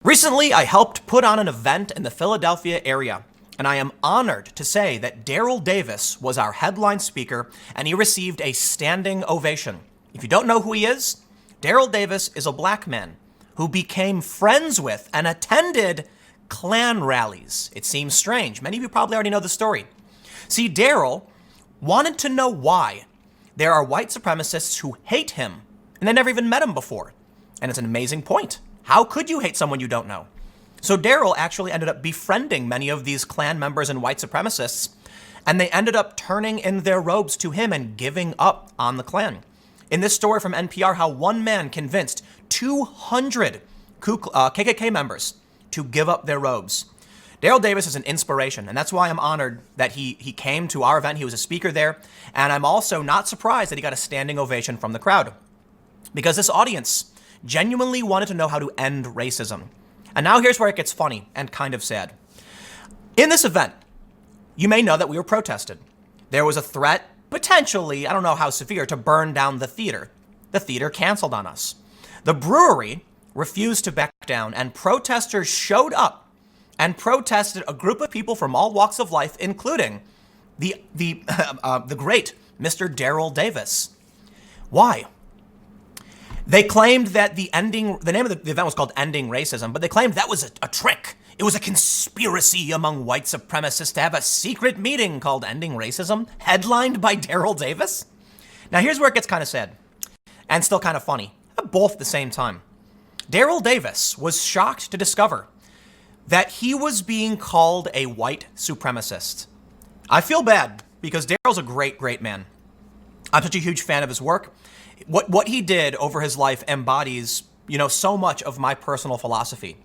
Recently, I helped put on an event in the Philadelphia area, and I am honored to say that Daryl Davis was our headline speaker, and he received a standing ovation. If you don't know who he is, Daryl Davis is a black man who became friends with and attended Klan rallies. It seems strange. Many of you probably already know the story. See, Daryl wanted to know why there are white supremacists who hate him, and they never even met him before. And it's an amazing point. How could you hate someone you don't know? So Daryl actually ended up befriending many of these Klan members and white supremacists, and they ended up turning in their robes to him and giving up on the Klan. In this story from NPR, how one man convinced 200 KKK members to give up their robes. Daryl Davis is an inspiration, and that's why I'm honored that he came to our event. He was a speaker there, and I'm also not surprised that he got a standing ovation from the crowd, because this audience genuinely wanted to know how to end racism. And now here's where it gets funny and kind of sad. In this event, you may know that we were protested. There was a threat, potentially, I don't know how severe, to burn down the theater. The theater canceled on us. The brewery refused to back down, and protesters showed up and protested, a group of people from all walks of life, including the great Mr. Daryl Davis. Why? They claimed that the name of the event was called Ending Racism, but they claimed that was a trick. It was a conspiracy among white supremacists to have a secret meeting called Ending Racism, headlined by Daryl Davis. Now here's where it gets kind of sad and still kind of funny, both at the same time. Daryl Davis was shocked to discover that he was being called a white supremacist. I feel bad because Daryl's a great, great man. I'm such a huge fan of his work. What he did over his life embodies, so much of my personal philosophy.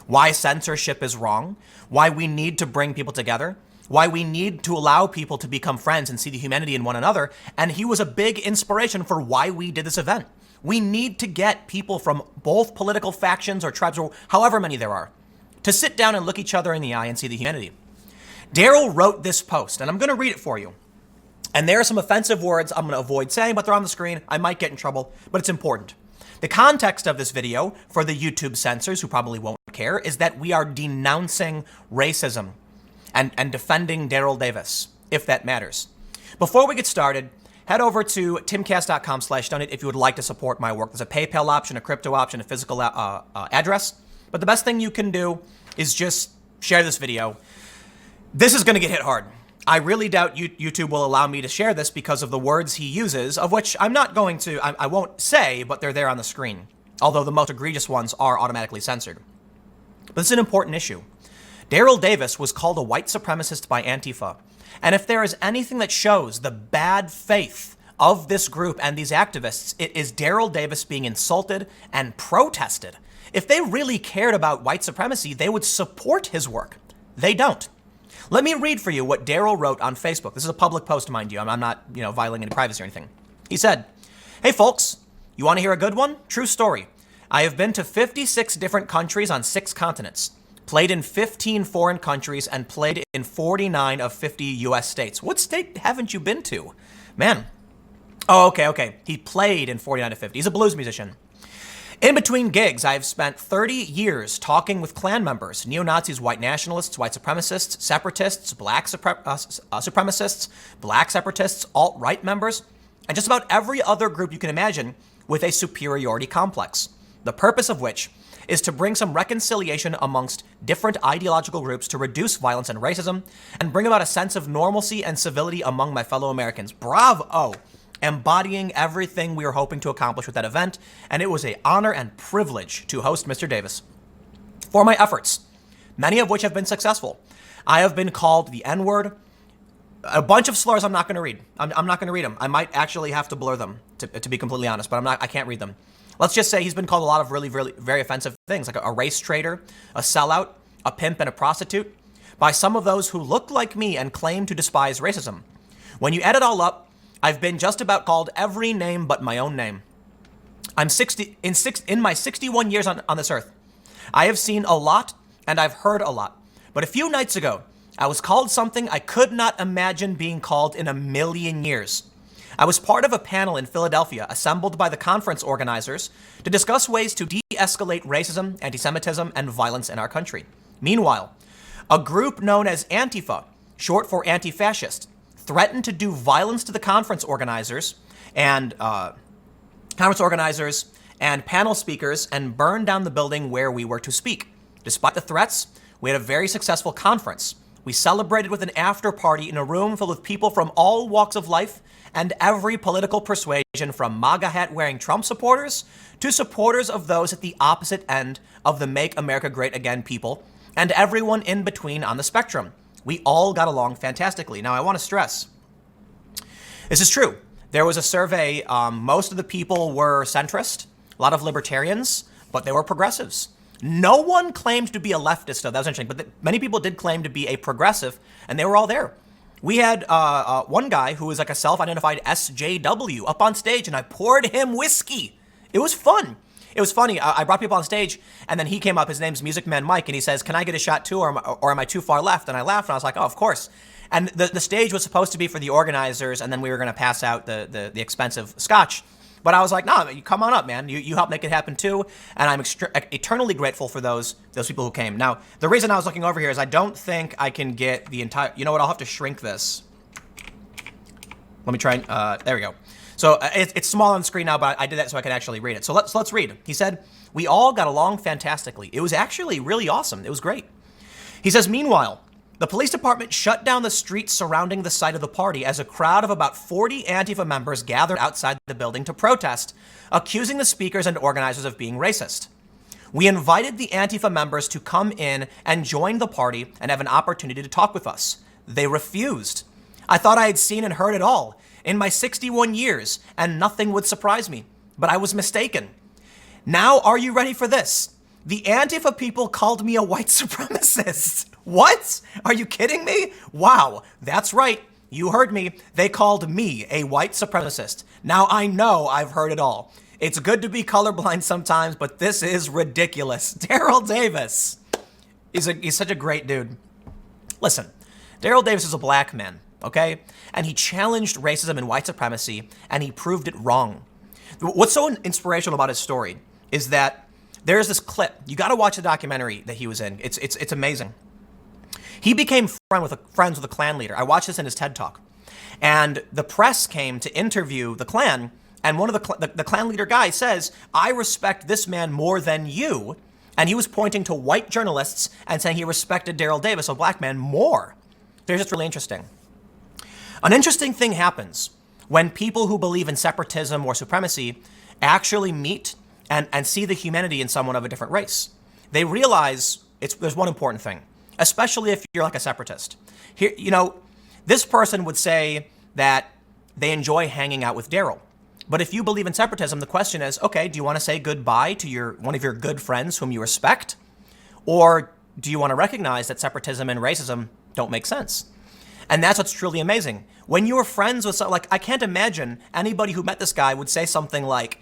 Why censorship is wrong, why we need to bring people together, why we need to allow people to become friends and see the humanity in one another. And he was a big inspiration for why we did this event. We need to get people from both political factions or tribes, or however many there are, to sit down and look each other in the eye and see the humanity. Daryl wrote this post, and I'm going to read it for you. And there are some offensive words I'm going to avoid saying, but they're on the screen. I might get in trouble, but it's important. The context of this video, for the YouTube censors who probably won't care, is that we are denouncing racism and defending Daryl Davis, if that matters. Before we get started, head over to timcast.com/donate if you would like to support my work. There's a PayPal option, a crypto option, a physical address. But the best thing you can do is just share this video. This is going to get hit hard. I really doubt YouTube will allow me to share this because of the words he uses, of which I'm not going to, I won't say, but they're there on the screen. Although the most egregious ones are automatically censored. But it's an important issue. Daryl Davis was called a white supremacist by Antifa. And if there is anything that shows the bad faith of this group and these activists, it is Daryl Davis being insulted and protested. If they really cared about white supremacy, they would support his work. They don't. Let me read for you what Daryl wrote on Facebook. This is a public post, mind you. I'm not, violating any privacy or anything. He said, "Hey folks, you want to hear a good one? True story. I have been to 56 different countries on 6 continents, played in 15 foreign countries, and played in 49 of 50 US states." What state haven't you been to? Man. Oh, okay. He played in 49 of 50. He's a blues musician. "In between gigs, I have spent 30 years talking with Klan members, neo-Nazis, white nationalists, white supremacists, separatists, black supremacists, black separatists, alt-right members, and just about every other group you can imagine with a superiority complex. The purpose of which is to bring some reconciliation amongst different ideological groups to reduce violence and racism and bring about a sense of normalcy and civility among my fellow Americans." Bravo! Embodying everything we were hoping to accomplish with that event, and it was an honor and privilege to host Mr. Davis. For my efforts, many of which have been successful, I have been called the N-word, a bunch of slurs I'm not going to read. I'm not going to read them. I might actually have to blur them, to be completely honest, but I can't read them. Let's just say he's been called a lot of really, really very offensive things, like a race traitor, a sellout, a pimp, and a prostitute, by some of those who look like me and claim to despise racism. When you add it all up, I've been just about called every name but my own name. I'm in my 61 years on this earth. I have seen a lot and I've heard a lot. But a few nights ago, I was called something I could not imagine being called in a million years. I was part of a panel in Philadelphia assembled by the conference organizers to discuss ways to de-escalate racism, anti-Semitism, and violence in our country. Meanwhile, a group known as Antifa, short for anti-fascist, threatened to do violence to the conference organizers and panel speakers and burn down the building where we were to speak. Despite the threats, we had a very successful conference. We celebrated with an after party in a room filled with people from all walks of life and every political persuasion, from MAGA hat wearing Trump supporters to supporters of those at the opposite end of the Make America Great Again people, and everyone in between on the spectrum. We all got along fantastically. Now, I want to stress, this is true. There was a survey. Most of the people were centrist, a lot of libertarians, but they were progressives. No one claimed to be a leftist, though. That was interesting. But many people did claim to be a progressive, and they were all there. We had one guy who was like a self-identified SJW up on stage, and I poured him whiskey. It was fun. It was funny. I brought people on stage, and then he came up. His name's Music Man Mike, and he says, "Can I get a shot too, or am I too far left?" And I laughed, and I was like, "Oh, of course." And the stage was supposed to be for the organizers, and then we were going to pass out the expensive scotch. But I was like, "No, you come on up, man. You helped make it happen too." And I'm eternally grateful for those people who came. Now, the reason I was looking over here is I don't think I can get the entire. You know what? I'll have to shrink this. Let me try. There we go. So it's small on the screen now, but I did that so I could actually read it. So let's read. He said, "We all got along fantastically. It was actually really awesome. It was great." He says, "Meanwhile, the police department shut down the streets surrounding the site of the party as a crowd of about 40 Antifa members gathered outside the building to protest, accusing the speakers and organizers of being racist. We invited the Antifa members to come in and join the party and have an opportunity to talk with us. They refused. I thought I had seen and heard it all in my 61 years, and nothing would surprise me. But I was mistaken. Now, are you ready for this? The Antifa people called me a white supremacist." What? Are you kidding me? Wow, that's right. You heard me. They called me a white supremacist. Now I know I've heard it all. It's good to be colorblind sometimes, but this is ridiculous. Daryl Davis. He's such a great dude. Listen, Daryl Davis is a black man, okay? And he challenged racism and white supremacy, and he proved it wrong. What's so inspirational about his story is that there's this clip. You got to watch the documentary that he was in. It's amazing. He became friends with a Klan leader. I watched this in his TED Talk. And the press came to interview the Klan, and one of the Klan leader guy says, "I respect this man more than you." And he was pointing to white journalists and saying he respected Daryl Davis, a black man, more. It's just really interesting. An interesting thing happens when people who believe in separatism or supremacy actually meet and see the humanity in someone of a different race. They realize there's one important thing, especially if you're like a separatist. Here, this person would say that they enjoy hanging out with Daryl. But if you believe in separatism, the question is, okay, do you want to say goodbye to one of your good friends whom you respect? Or do you want to recognize that separatism and racism don't make sense? And that's what's truly amazing. When you are friends with I can't imagine anybody who met this guy would say something like,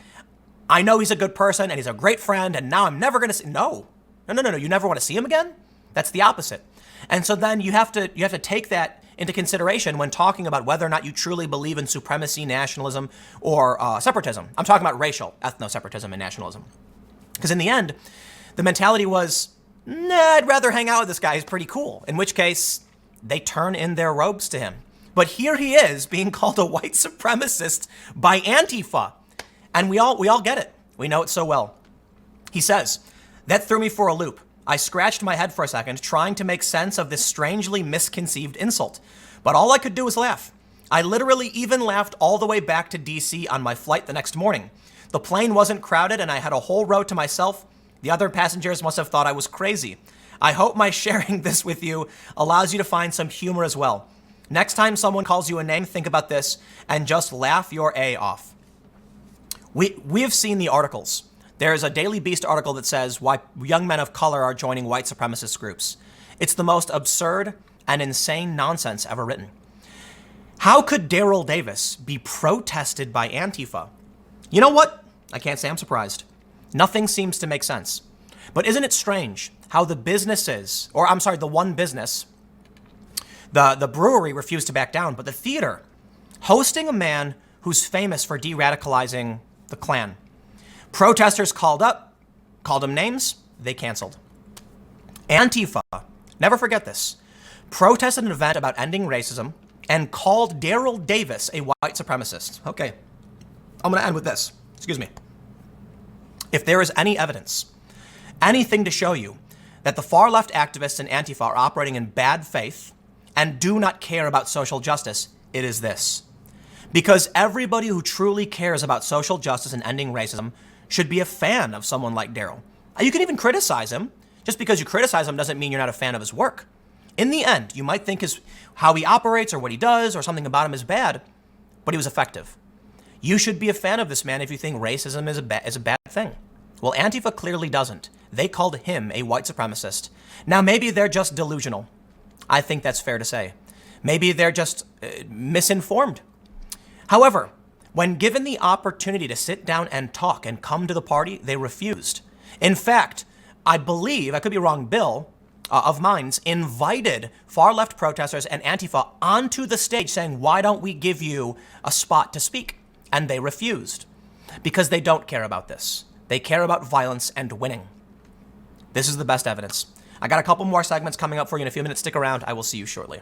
"I know he's a good person and he's a great friend, and now I'm never going to see." No. You never want to see him again? That's the opposite. And so then you have to take that into consideration when talking about whether or not you truly believe in supremacy, nationalism, or separatism. I'm talking about racial, ethno-separatism, and nationalism. Because in the end, the mentality was, "Nah, I'd rather hang out with this guy. He's pretty cool." In which case, they turn in their robes to him. But here he is being called a white supremacist by Antifa. And we all get it. We know it so well. He says, "That threw me for a loop. I scratched my head for a second, trying to make sense of this strangely misconceived insult. But all I could do was laugh. I literally even laughed all the way back to DC on my flight the next morning. The plane wasn't crowded and I had a whole row to myself. The other passengers must have thought I was crazy. I hope my sharing this with you allows you to find some humor as well. Next time someone calls you a name, think about this and just laugh your A off." We have seen the articles. There's a Daily Beast article that says why young men of color are joining white supremacist groups. It's the most absurd and insane nonsense ever written. How could Daryl Davis be protested by Antifa? You know what? I can't say I'm surprised. Nothing seems to make sense. But isn't it strange how the one business, the brewery refused to back down, but the theater, hosting a man who's famous for de-radicalizing the Klan. Protesters called up, called them names, they canceled. Antifa, never forget this, protested an event about ending racism and called Daryl Davis a white supremacist. Okay, I'm going to end with this. Excuse me. If there is any evidence, anything to show you that the far left activists and Antifa are operating in bad faith and do not care about social justice, it is this. Because everybody who truly cares about social justice and ending racism should be a fan of someone like Daryl. You can even criticize him. Just because you criticize him doesn't mean you're not a fan of his work. In the end, you might think how he operates or what he does or something about him is bad, but he was effective. You should be a fan of this man if you think racism is a bad thing. Well, Antifa clearly doesn't. They called him a white supremacist. Now, maybe they're just delusional. I think that's fair to say. Maybe they're just misinformed. However, when given the opportunity to sit down and talk and come to the party, they refused. In fact, I believe, I could be wrong, Bill of Mines invited far left protesters and Antifa onto the stage saying, why don't we give you a spot to speak? And they refused because they don't care about this. They care about violence and winning. This is the best evidence. I got a couple more segments coming up for you in a few minutes. Stick around. I will see you shortly.